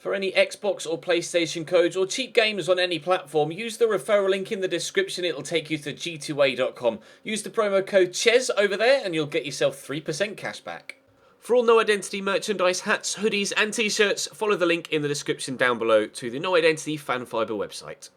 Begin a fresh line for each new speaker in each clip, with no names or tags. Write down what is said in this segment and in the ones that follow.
For any Xbox or PlayStation codes or cheap games on any platform, use the referral link in the description. It'll take you to g2a.com. Use the promo code CHES over there and you'll get yourself 3% cash back. For all No Identity merchandise, hats, hoodies and t-shirts, follow the link in the description down below to the No Identity Fan Fibre website.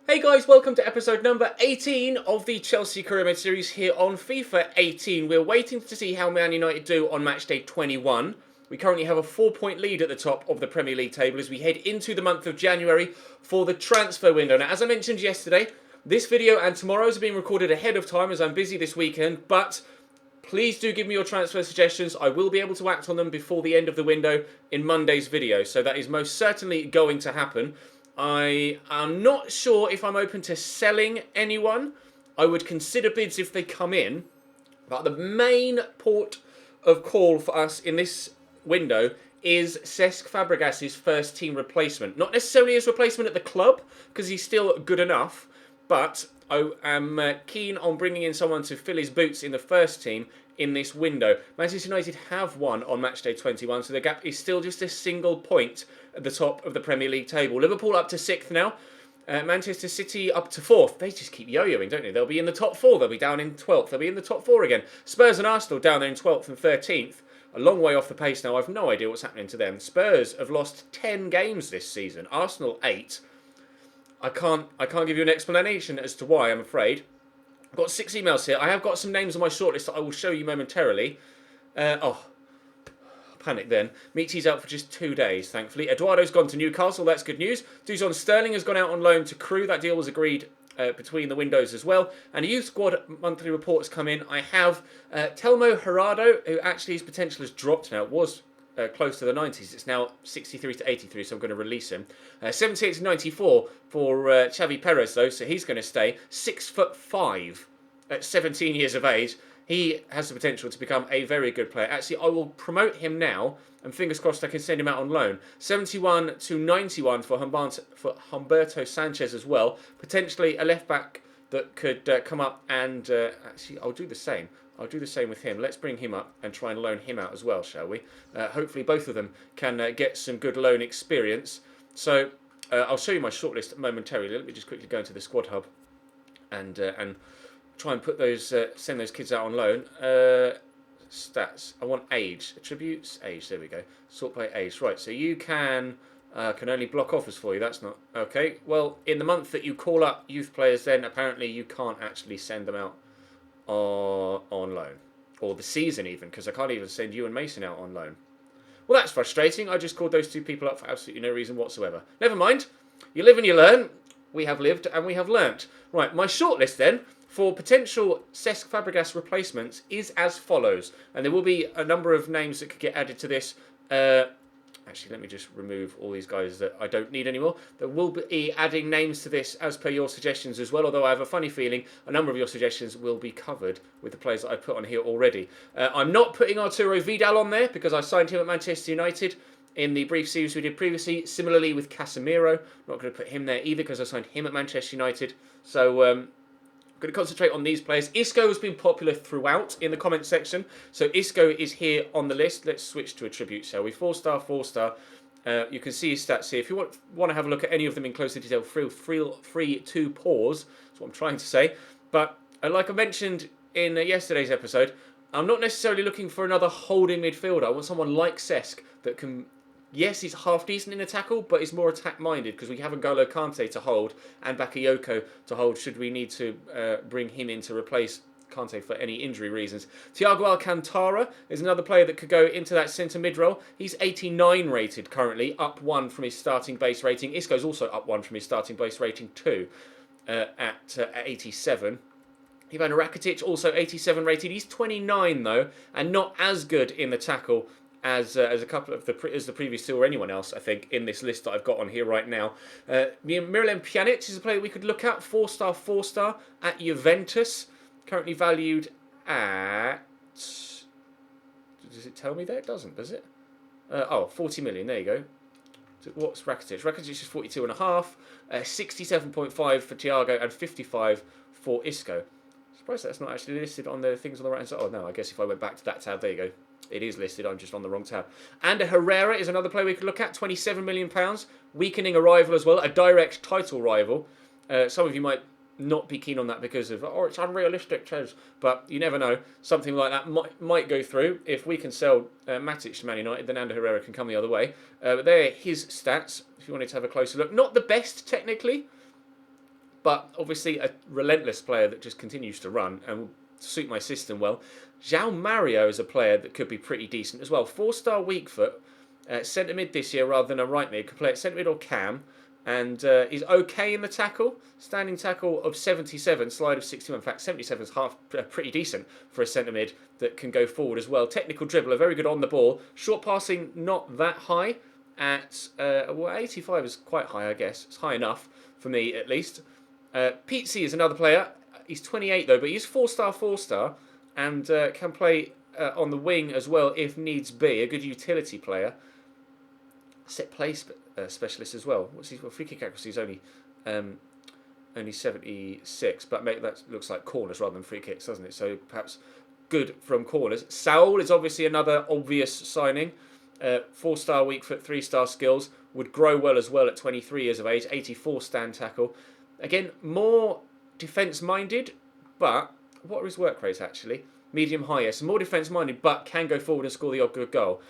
Hey guys, welcome to episode number 18 of the Chelsea Career Mode series here on FIFA 18. We're waiting to see how Man United do on match day 21. We currently have a 4-point lead at the top of the Premier League table as we head into the month of January for the transfer window. Now, as I mentioned yesterday, this video and tomorrow's are being recorded ahead of time as I'm busy this weekend, but please do give me your transfer suggestions. I will be able to act on them before the end of the window in Monday's video, so that is most certainly going to happen. I am not sure if I'm open to selling anyone. I would consider bids if they come in, but the main port of call for us in this window is Cesc Fabregas's first team replacement. Not necessarily his replacement at the club, because he's still good enough, but I am keen on bringing in someone to fill his boots in the first team in this window. Manchester United have won on match day 21, so the gap is still just a single point at the top of the Premier League table. Liverpool up to 6th now. Manchester City up to 4th. They just keep yo-yoing, don't they? They'll be in the top 4. They'll be down in 12th. They'll be in the top 4 again. Spurs and Arsenal down there in 12th and 13th. A long way off the pace now. I've no idea what's happening to them. Spurs have lost 10 games this season. Arsenal 8. I can't give you an explanation as to why, I'm afraid. I've got 6 emails here. I have got some names on my shortlist that I will show you momentarily. Panic then. Michi's out for just 2 days, thankfully. Eduardo's gone to Newcastle. That's good news. Dusan Sterling has gone out on loan to Crewe. That deal was agreed between the windows as well. And a youth squad monthly report has come in. I have Telmo Herrado, who actually his potential has dropped now. It was close to the 90s. It's now 63 to 83, so I'm going to release him. 78 to 94 for Xavi Perez, though, so he's going to stay. 6'5" at 17 years of age. He has the potential to become a very good player. Actually, I will promote him now, and fingers crossed I can send him out on loan. 71 to 91 for Humberto Sanchez as well. Potentially a left-back that could come up and... actually, I'll do the same. I'll do the same with him. Let's bring him up and try and loan him out as well, shall we? Hopefully both of them can get some good loan experience. So I'll show you my shortlist momentarily. Let me just quickly go into the squad hub and try and put those, send those kids out on loan. Stats. I want age. Attributes. Age. There we go. Sort by age. Right. So you can only block offers for you. That's not okay. Well, in the month that you call up youth players, then apparently you can't actually send them out on loan, or the season even, because I can't even send you and Mason out on loan. Well, that's frustrating. I just called those 2 people up for absolutely no reason whatsoever. Never mind. You live and you learn. We have lived and we have learnt. Right, my shortlist then for potential Cesc Fabregas replacements is as follows, and there will be a number of names that could get added to this. Actually, let me just remove all these guys that I don't need anymore. There will be adding names to this as per your suggestions as well, although I have a funny feeling a number of your suggestions will be covered with the players that I put on here already. I'm not putting Arturo Vidal on there because I signed him at Manchester United in the brief series we did previously. Similarly with Casemiro, I'm not going to put him there either because I signed him at Manchester United. So I'm going to concentrate on these players. Isco has been popular throughout in the comment section, so Isco is here on the list. Let's switch to attributes, shall we? 4-star, 4-star. You can see his stats here. If you want to have a look at any of them in closer detail, feel free to pause. That's what I'm trying to say. But like I mentioned in yesterday's episode, I'm not necessarily looking for another holding midfielder. I want someone like Cesc that can... Yes, he's half decent in a tackle, but he's more attack-minded because we have N'Golo Kante to hold and Bakayoko to hold should we need to bring him in to replace Kante for any injury reasons. Thiago Alcantara is another player that could go into that centre mid role. He's 89 rated currently, up 1 from his starting base rating. Isco's also up 1 from his starting base rating too, at 87. Ivan Rakitic also 87 rated. He's 29 though, and not as good in the tackle as a couple of the previous 2 or anyone else, I think, in this list that I've got on here right now. Miralem Pjanic is a player we could look at, 4-star, 4-star at Juventus, currently valued at... Does it tell me that? It doesn't, does it? 40 million, there you go. What's Rakitic? Rakitic is 42.5, 67.5 for Thiago and 55 for Isco. Surprised that's not actually listed on the things on the right hand side. Oh no, I guess if I went back to that tab, there you go. It is listed, I'm just on the wrong tab. And Herrera is another player we could look at, £27 million. Weakening a rival as well, a direct title rival. Some of you might not be keen on that because of, oh, it's unrealistic, Ches. But you never know. Something like that might go through. If we can sell Matic to Man United, then Ander Herrera can come the other way. But there are his stats, if you wanted to have a closer look. Not the best, technically, but obviously a relentless player that just continues to run and will suit my system well. João Mario is a player that could be pretty decent as well. 4-star weak foot, centre mid this year rather than a right mid. Could play at centre mid or cam. And is okay in the tackle. Standing tackle of 77, slide of 61. In fact, 77 is pretty decent for a centre mid that can go forward as well. Technical dribbler, very good on the ball. Short passing, not that high. At well, 85 is quite high, I guess. It's high enough for me, at least. Pizzi is another player. He's 28 though, but he's 4-star, and can play on the wing as well if needs be. A good utility player. Set play specialist as well. What's his free kick accuracy? Is only 76, but that looks like corners rather than free kicks, doesn't it? So perhaps good from corners. Saul is obviously another obvious signing. 4-star weak foot, 3-star skills. Would grow well as well at 23 years of age. 84 stand tackle. Again, more defence minded, but what are his work rates actually? Medium high, yes. More defence minded, but can go forward and score the odd good goal.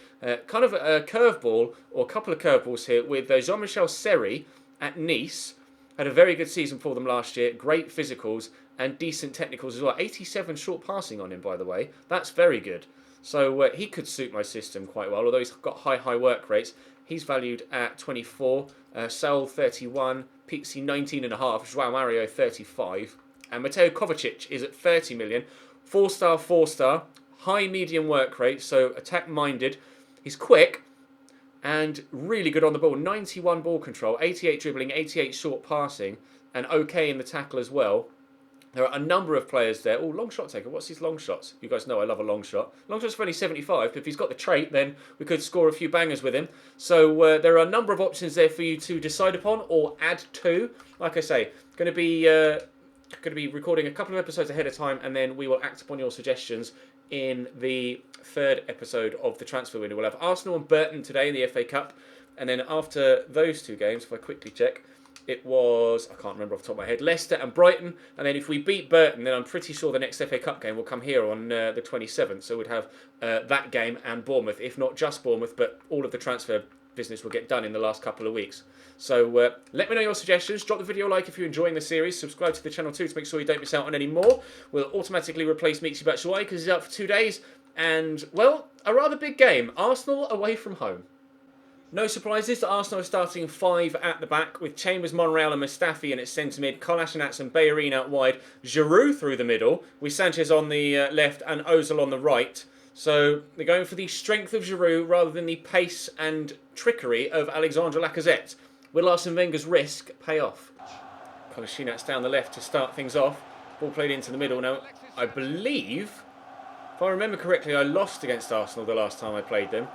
Kind of a curveball, or a couple of curveballs here, with Jean-Michel Seri at Nice. Had a very good season for them last year. Great physicals and decent technicals as well. 87 short passing on him, by the way. That's very good. So he could suit my system quite well, although he's got high work rates. He's valued at 24. Saul 31. Pizzi 19.5. João Mario 35. And Mateo Kovacic is at 30 million. 4-star, high medium work rate, so attack minded. He's quick and really good on the ball. 91 ball control, 88 dribbling, 88 short passing, and okay in the tackle as well. There are a number of players there. Oh, long shot taker. What's his long shots? You guys know I love a long shot. Long shots for only 75, but if he's got the trait, then we could score a few bangers with him. So there are a number of options there for you to decide upon or add to. Like I say, going to be recording a couple of episodes ahead of time, and then we will act upon your suggestions in the third episode of the transfer window. We'll have Arsenal and Burton today in the FA Cup, and then after those two games, if I quickly check, it was, I can't remember off the top of my head, Leicester and Brighton, and then if we beat Burton, then I'm pretty sure the next FA Cup game will come here on the 27th, so we'd have that game and Bournemouth, if not just Bournemouth, but all of the transfer business will get done in the last couple of weeks. So let me know your suggestions. Drop the video a like if you're enjoying the series. Subscribe to the channel too to make sure you don't miss out on any more. We'll automatically replace Mixi Batshuayi because he's out for 2 days. And, well, a rather big game. Arsenal away from home. No surprises that Arsenal are starting 5 at the back with Chambers, Monreal and Mustafi in its centre mid, Kolasinac and Bellerin out wide, Giroud through the middle with Sanchez on the left and Ozil on the right. So they're going for the strength of Giroud rather than the pace and trickery of Alexandre Lacazette. Will Arsene Wenger's risk pay off? Kolasinac down the left to start things off. Ball played into the middle. Now, I believe, if I remember correctly, I lost against Arsenal the last time I played them.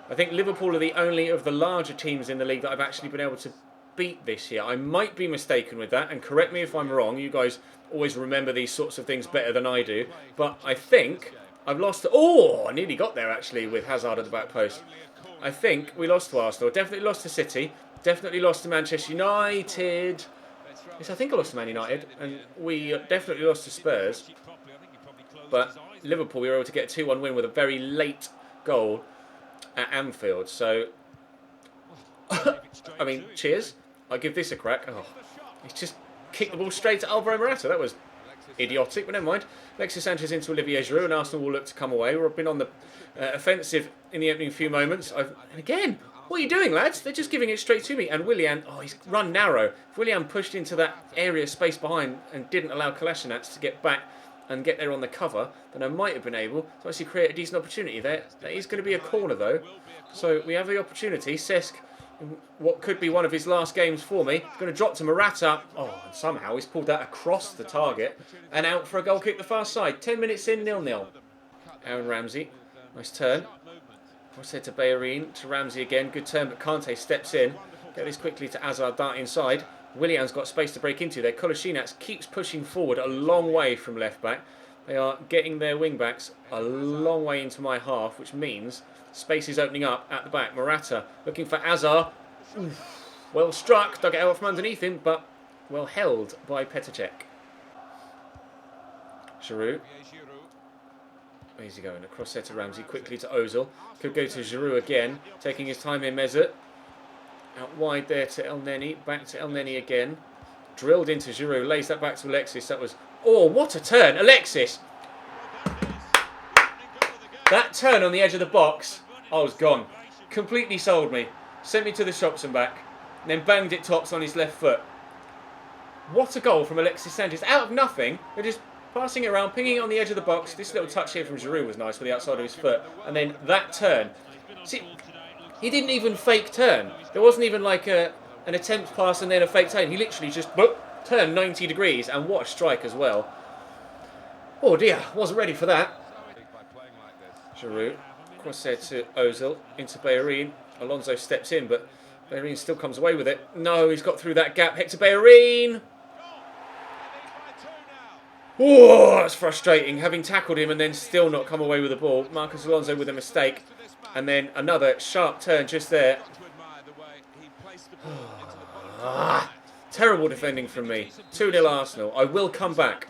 I think Liverpool are the only of the larger teams in the league that I've actually been able to beat this year. I might be mistaken with that, and correct me if I'm wrong. You guys always remember these sorts of things better than I do. But I think I've lost to... Oh, I nearly got there, actually, with Hazard at the back post. I think we lost to Arsenal. Definitely lost to City. Definitely lost to Manchester United. Yes, I think I lost to Man United. And we definitely lost to Spurs. But Liverpool, we were able to get a 2-1 win with a very late goal at Anfield. So, I mean, cheers. I'll give this a crack. Oh, he's just kicked the ball straight at Alvaro Morata. That was idiotic, but never mind. Alexis Sanchez into Olivier Giroud, and Arsenal will look to come away. We've been on the offensive in the opening few moments. And again, what are you doing, lads? They're just giving it straight to me. And Willian, oh, he's run narrow. If Willian pushed into that area space behind and didn't allow Kolasinac to get back and get there on the cover, then I might have been able to actually create a decent opportunity there. That is going to be a corner, though. So we have the opportunity. Cesc, what could be one of his last games for me, going to drop to Morata. Oh, and somehow he's pulled that across the target and out for a goal kick the far side. 10 minutes in, 0-0. Aaron Ramsey, nice turn. I said to Bellerin, to Ramsey again. Good turn, but Kante steps in. Get this quickly to Hazard, dart inside. Willian's got space to break into there. Kolasinac keeps pushing forward a long way from left back. They are getting their wing-backs a long way into my half, which means space is opening up at the back. Morata looking for Azar. Oof. Well struck, dug it out from underneath him, but well held by Petr. Giroud. Where's he going? Across there to Ramsey, quickly to Ozil. Could go to Giroud again, taking his time in Mesut. Out wide there to El Neni, back to El Neni again. Drilled into Giroud, lays that back to Alexis. That was... Oh, what a turn! Alexis! That turn on the edge of the box, I was gone. Completely sold me. Sent me to the shops and back. And then banged it tops on his left foot. What a goal from Alexis Sanchez. Out of nothing, they're just passing it around, pinging it on the edge of the box. This little touch here from Giroud was nice with the outside of his foot. And then that turn. See, he didn't even fake turn. There wasn't even like an attempt pass and then a fake turn. He literally just turned 90 degrees, and what a strike as well. Oh dear, wasn't ready for that. Giroud, cross there to Ozil, into Bellerin. Alonso steps in, but Bellerin still comes away with it. No, he's got through that gap. Hector Bellerin. Oh, that's frustrating. Having tackled him and then still not come away with the ball. Marcos Alonso with a mistake. And then another sharp turn just there. Terrible defending from me. 2-0 Arsenal. I will come back.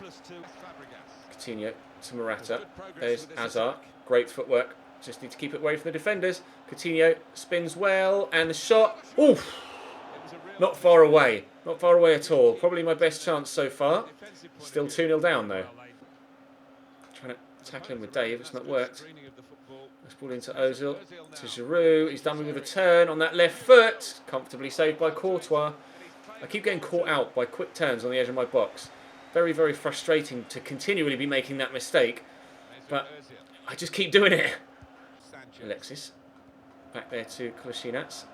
Coutinho to Morata. There's Azar. Great footwork. Just need to keep it away from the defenders. Coutinho spins well. And the shot. Oof. Not far away. Not far away at all. Probably my best chance so far. Still 2-0 down though. Trying to tackle him with Dave. It's not worked. Let's ball into Ozil. To Giroud. He's done me with a turn on that left foot. Comfortably saved by Courtois. I keep getting caught out by quick turns on the edge of my box. Very, very frustrating to continually be making that mistake. But I just keep doing it. Alexis. Back there to Kolasinac.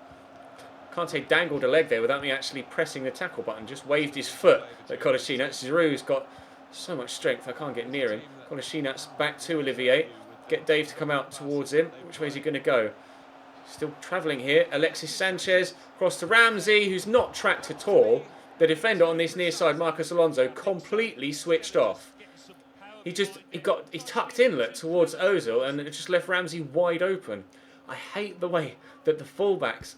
Can't say dangled a leg there without me actually pressing the tackle button. Just waved his foot at Kolasinac. Giroud's got so much strength I can't get near him. Kolasinac back to Olivier. Get Dave to come out towards him. Which way is he going to go? Still travelling here. Alexis Sanchez across to Ramsey, who's not tracked at all. The defender on this near side, Marcos Alonso, completely switched off. He tucked inlet towards Ozil and it just left Ramsey wide open. I hate the way that the fullbacks,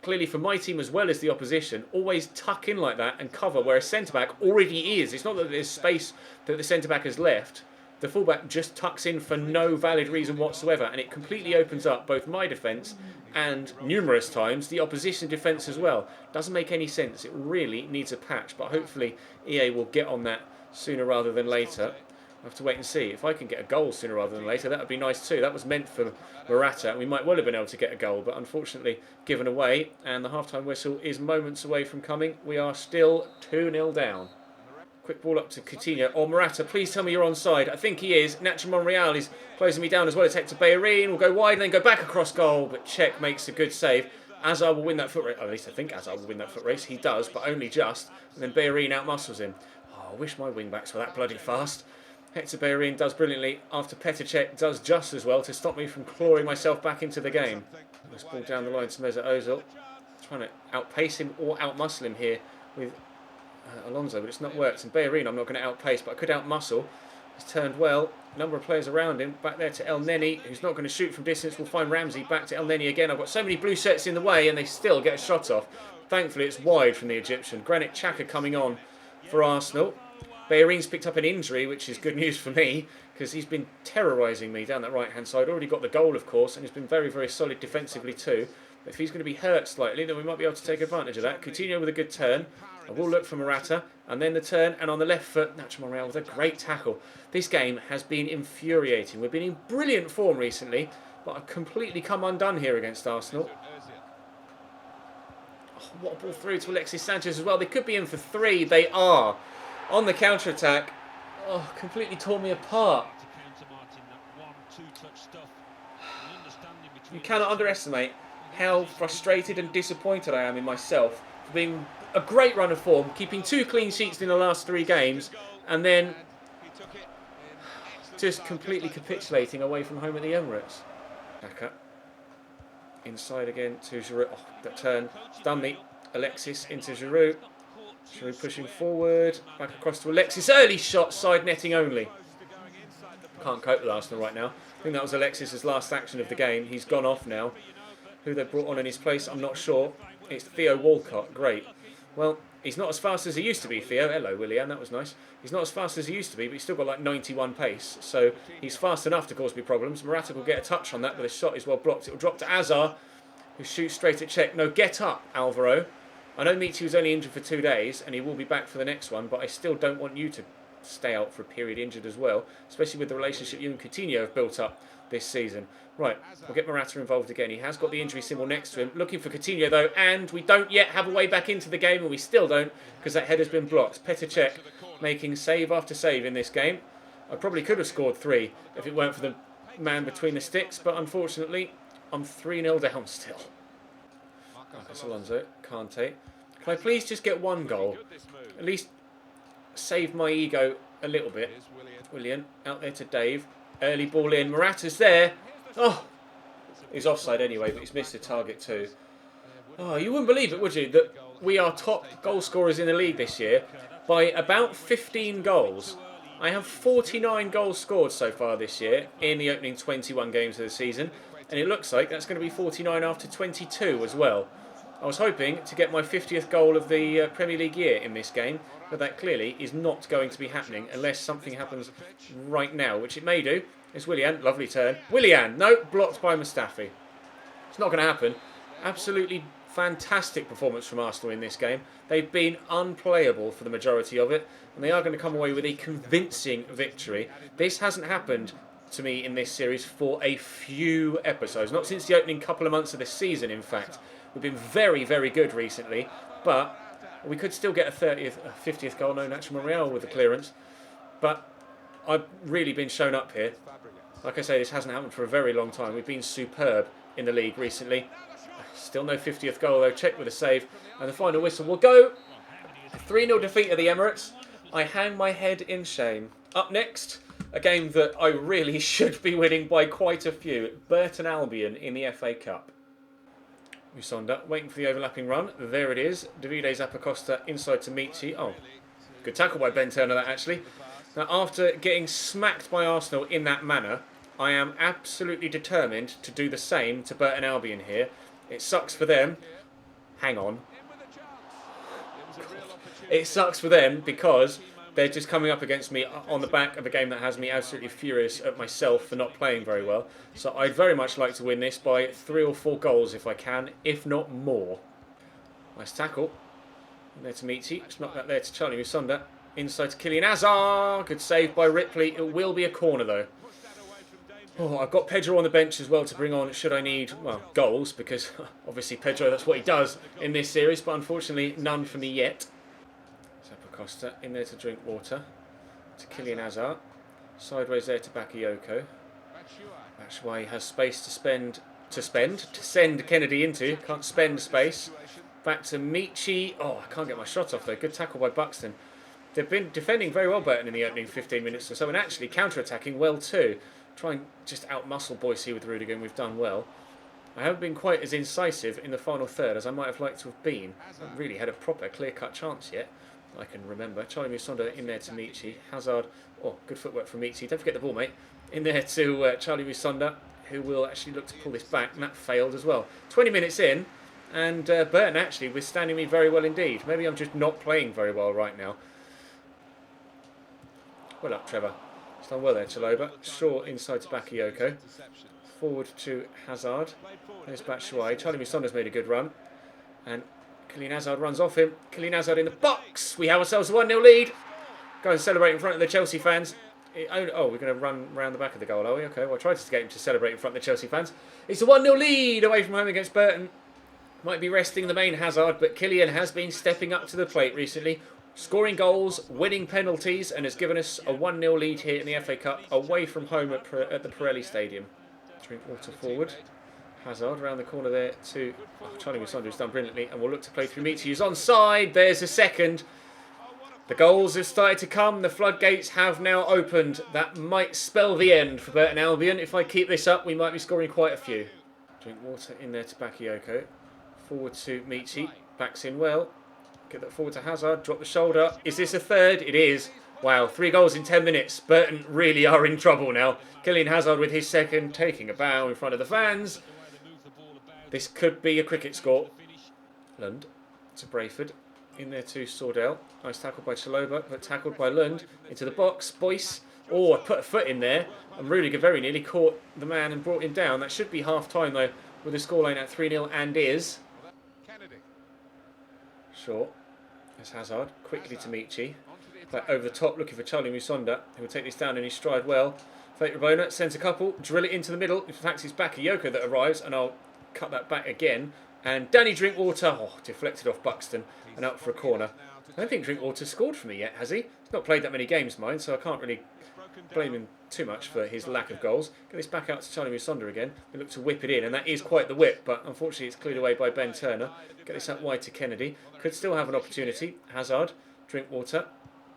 clearly for my team as well as the opposition, always tuck in like that and cover where a centre-back already is. It's not that there's space that the centre-back has left. The fullback just tucks in for no valid reason whatsoever, and it completely opens up both my defence and, numerous times, the opposition defence as well. Doesn't make any sense. It really needs a patch, but hopefully EA will get on that sooner rather than later. I'll have to wait and see. If I can get a goal sooner rather than later, that would be nice too. That was meant for Morata, and we might well have been able to get a goal, but unfortunately given away, and the half-time whistle is moments away from coming. We are still 2-0 down. Quick ball up to Coutinho. Or Morata, please tell me you're onside. I think he is. Nacho Monreal is closing me down as well as Hector Bellerin. We'll go wide and then go back across goal, but Czech makes a good save. Azar will win that foot race. At least I think Azar will win that foot race. He does, but only just. And then Bellerin outmuscles him. Oh, I wish my wing-backs were that bloody fast. Hector Bellerin does brilliantly after Petr does just as well to stop me from clawing myself back into the game. Let's ball down the line to Mesut Ozil. Trying to outpace him or outmuscle him here with Alonso, but it's not worked. And Bellerin I'm not going to outpace, but I could outmuscle. He's turned well. A number of players around him. Back there to El Neni, who's not going to shoot from distance. We'll find Ramsey. Back to El Neni again. I've got so many blue sets in the way and they still get a shot off. Thankfully it's wide from the Egyptian. Granit Xhaka coming on for Arsenal. Bellerin's picked up an injury, which is good news for me, because he's been terrorising me down that right-hand side. Already got the goal, of course, and he's been very, very solid defensively too. But if he's going to be hurt slightly, then we might be able to take advantage of that. Coutinho with a good turn. I will look for Morata, and then the turn, and on the left foot, Nacho Monreal with a great tackle. This game has been infuriating. We've been in brilliant form recently, but I've completely come undone here against Arsenal. Oh, what a ball through to Alexis Sanchez as well. They could be in for 3. They are. On the counter-attack, oh, completely tore me apart. You cannot underestimate how frustrated and disappointed I am in myself for being a great run of form, keeping 2 clean sheets in the last 3 games, and then just completely capitulating away from home at the Emirates. Back up. Inside again to Giroud. Oh, that turn. Done me. Alexis into Giroud. Giroud pushing forward, back across to Alexis, early shot, side netting only. can't cope with Arsenal right now. I think that was Alexis's last action of the game. He's gone off now. Who they brought on in his place, I'm not sure. It's Theo Walcott. Great. Well, he's not as fast as he used to be, Theo. Hello, Willian. That was nice. He's not as fast as he used to be, but he's still got like 91 pace. So he's fast enough to cause me problems. Morata will get a touch on that, but the shot is well blocked. It will drop to Azar, who shoots straight at Czech. No, get up, Alvaro. I know Michi was only injured for 2 days, and he will be back for the next one, but I still don't want you to stay out for a period injured as well, especially with the relationship you and Coutinho have built up this season. Right, we'll get Morata involved again. He has got the injury symbol next to him. Looking for Coutinho though, and we don't yet have a way back into the game, and we still don't, because that header's been blocked. Petr Cech making save after save in this game. I probably could have scored 3 if it weren't for the man between the sticks, but unfortunately, I'm 3-0 down still. Marcos Alonso, Kante. Can I please just get 1 goal? At least save my ego a little bit. Willian, out there to Dave. Early ball in. Morata's there. Oh, he's offside anyway, but he's missed the target too. Oh, you wouldn't believe it, would you, that we are top goal scorers in the league this year by about 15 goals. I have 49 goals scored so far this year in the opening 21 games of the season, and it looks like that's going to be 49 after 22 as well. I was hoping to get my 50th goal of the Premier League year in this game, but that clearly is not going to be happening unless something happens right now, which it may do. It's Willian, lovely turn. Willian, no, blocked by Mustafi. It's not going to happen. Absolutely fantastic performance from Arsenal in this game. They've been unplayable for the majority of it, and they are going to come away with a convincing victory. This hasn't happened to me in this series for a few episodes, not since the opening couple of months of this season, in fact. We've been very, very good recently, but we could still get a 50th goal, no Nacho Monreal with the clearance. But I've really been shown up here. Like I say, this hasn't happened for a very long time. We've been superb in the league recently. Still no 50th goal though. Check with a save. And the final whistle will go. 3-0 defeat at the Emirates. I hang my head in shame. Up next, a game that I really should be winning by quite a few. Burton Albion in the FA Cup. Musonda waiting for the overlapping run. There it is. Davide Zappacosta inside to Michi. Oh, good tackle by Ben Turner that actually. Now after getting smacked by Arsenal in that manner, I am absolutely determined to do the same to Burton Albion here. It sucks for them. Hang on. It sucks for them because they're just coming up against me on the back of a game that has me absolutely furious at myself for not playing very well. So I'd very much like to win this by 3 or 4 goals if I can, if not more. Nice tackle. And there to Michi. Snuck that there to Charlie Musonda. Inside to Kylian Azar. Good save by Ripley. It will be a corner though. Oh, I've got Pedro on the bench as well to bring on should I need, well, goals, because obviously Pedro, that's what he does in this series, but unfortunately none for me yet. Zappacosta in there to drink water. To Kylian Azar. Sideways there to Bakayoko. Batshuayi has space to send Kennedy into. Can't spend space. Back to Michi. Oh, I can't get my shot off though. Good tackle by Buxton. They've been defending very well, Burton, in the opening 15 minutes or so, and actually counter-attacking well too. Try and just out-muscle Boise with Rudiger, and we've done well. I haven't been quite as incisive in the final third as I might have liked to have been. I haven't really had a proper clear-cut chance yet, I can remember. Charlie Musonda in there to Michi. Hazard, oh, good footwork from Michi. Don't forget the ball, mate. In there to Charlie Musonda, who will actually look to pull this back, and that failed as well. 20 minutes in, and Burton actually withstanding me very well indeed. Maybe I'm just not playing very well right now. Well up, Trevor. He's done well there, Chalobah. Shaw inside to Bakayoko. Forward to Hazard. There's Batshuayi. Charlie Musonda's made a good run. And Kylian Hazard runs off him. Kylian Hazard in the box. We have ourselves a 1-0 lead. Go and celebrate in front of the Chelsea fans. Oh, we're going to run round the back of the goal, are we? Okay, well I tried to get him to celebrate in front of the Chelsea fans. It's a 1-0 lead away from home against Burton. Might be resting the main Hazard, but Kylian has been stepping up to the plate recently. Scoring goals, winning penalties, and has given us a 1-0 lead here in the FA Cup away from home at the Pirelli Stadium. Drink water forward. Hazard around the corner there to Charlie Musonda, who's done brilliantly, and we'll look to play through Michi, who's onside. There's a second. The goals have started to come. The floodgates have now opened. That might spell the end for Burton Albion. If I keep this up, we might be scoring quite a few. Drink water in there to Bakayoko. Forward to Michi. Backs in well. Get that forward to Hazard. Drop the shoulder. Is this a third? It is. Wow, 3 goals in 10 minutes. Burton really are in trouble now. Kylian Hazard with his second, taking a bow in front of the fans. This could be a cricket score. Lund to Brayford. In there to Sordell. Nice tackle by Chaloba, but tackled by Lund. Into the box. Boyce. Oh, I put a foot in there. And Rudiger very nearly caught the man and brought him down. That should be half-time, though, with the scoreline at 3-0 and is... Short. There's Hazard. Quickly to Michi. Back over the top, looking for Charlie Musonda, who will take this down in his stride well. Fate Rabona sends a couple. Drill it into the middle. In fact, it's Bakayoko that arrives, and I'll cut that back again. And Danny Drinkwater, deflected off Buxton and out for a corner. I don't think Drinkwater scored for me yet, has he? He's not played that many games, mind, so I can't really blame him too much for his lack of goals. Get this back out to Charlie Musonda again. We look to whip it in, and that is quite the whip, but unfortunately it's cleared away by Ben Turner. Get this out wide to Kennedy. Could still have an opportunity. Hazard, Drinkwater.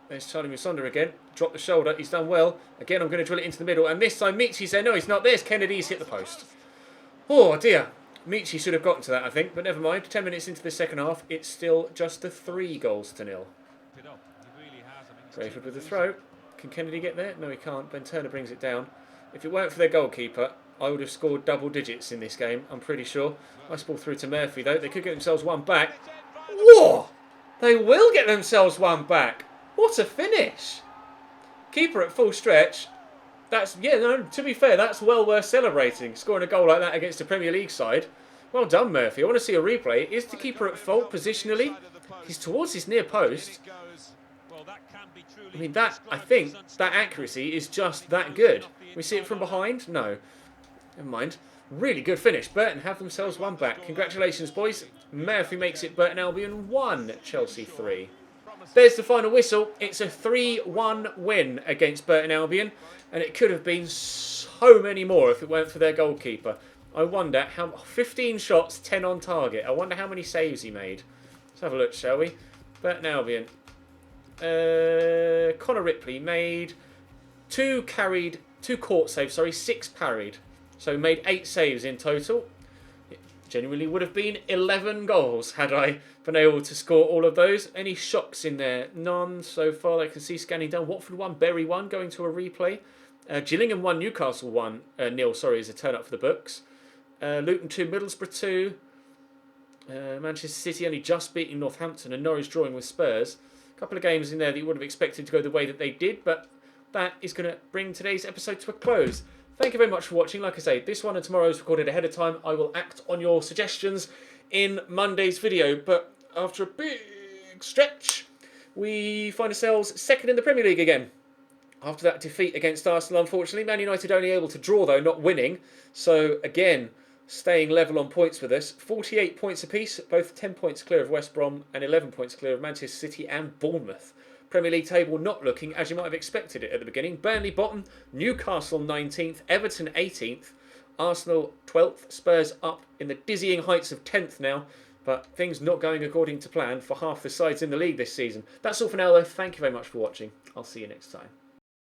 There's Charlie Musonda again. Drop the shoulder. He's done well. Again, I'm going to drill it into the middle, and this time Michi's there. No, he's not. There's Kennedy's hit the post. Oh, dear. Michi should have gotten to that, I think, but never mind. 10 minutes into the second half, it's still just the 3 goals to 0. Brayford with the throw. Can Kennedy get there? No, he can't. Ben Turner brings it down. If it weren't for their goalkeeper, I would have scored double digits in this game, I'm pretty sure. Nice ball through to Murphy, though. They could get themselves one back. Whoa! They will get themselves one back. What a finish! Keeper at full stretch. That's, yeah, no, to be fair, that's well worth celebrating. Scoring a goal like that against a Premier League side. Well done, Murphy. I want to see a replay. Is the keeper at fault positionally? He's towards his near post. I mean, I think that accuracy is just that good. We see it from behind? No. Never mind. Really good finish. Burton have themselves one back. Congratulations, boys. Murphy makes it Burton Albion 1, Chelsea 3. There's the final whistle. It's a 3-1 win against Burton Albion, and it could have been so many more if it weren't for their goalkeeper. I wonder how... 15 shots, 10 on target. I wonder how many saves he made. Let's have a look, shall we? Burton Albion. Connor Ripley made 2 court saves, 6 parried. So made 8 saves in total. It genuinely would have been 11 goals had I been able to score all of those. Any shocks in there? None so far. I can see scanning down. Watford 1, Bury 1, going to a replay. Gillingham 1, Newcastle 1, nil, is a turn up for the books. Luton 2, Middlesbrough 2. Manchester City only just beating Northampton, and Norwich drawing with Spurs. A couple of games in there that you would have expected to go the way that they did, but that is going to bring today's episode to a close. Thank you very much for watching. Like I say, this one and tomorrow's recorded ahead of time. I will act on your suggestions in Monday's video, but after a big stretch, we find ourselves second in the Premier League again. After that defeat against Arsenal, unfortunately. Man United only able to draw, though, not winning. So, again, staying level on points with us. 48 points apiece, both 10 points clear of West Brom and 11 points clear of Manchester City and Bournemouth. Premier League table not looking as you might have expected it at the beginning. Burnley bottom, Newcastle 19th, Everton 18th, Arsenal 12th, Spurs up in the dizzying heights of 10th now. But things not going according to plan for half the sides in the league this season. That's all for now, though. Thank you very much for watching. I'll see you next time.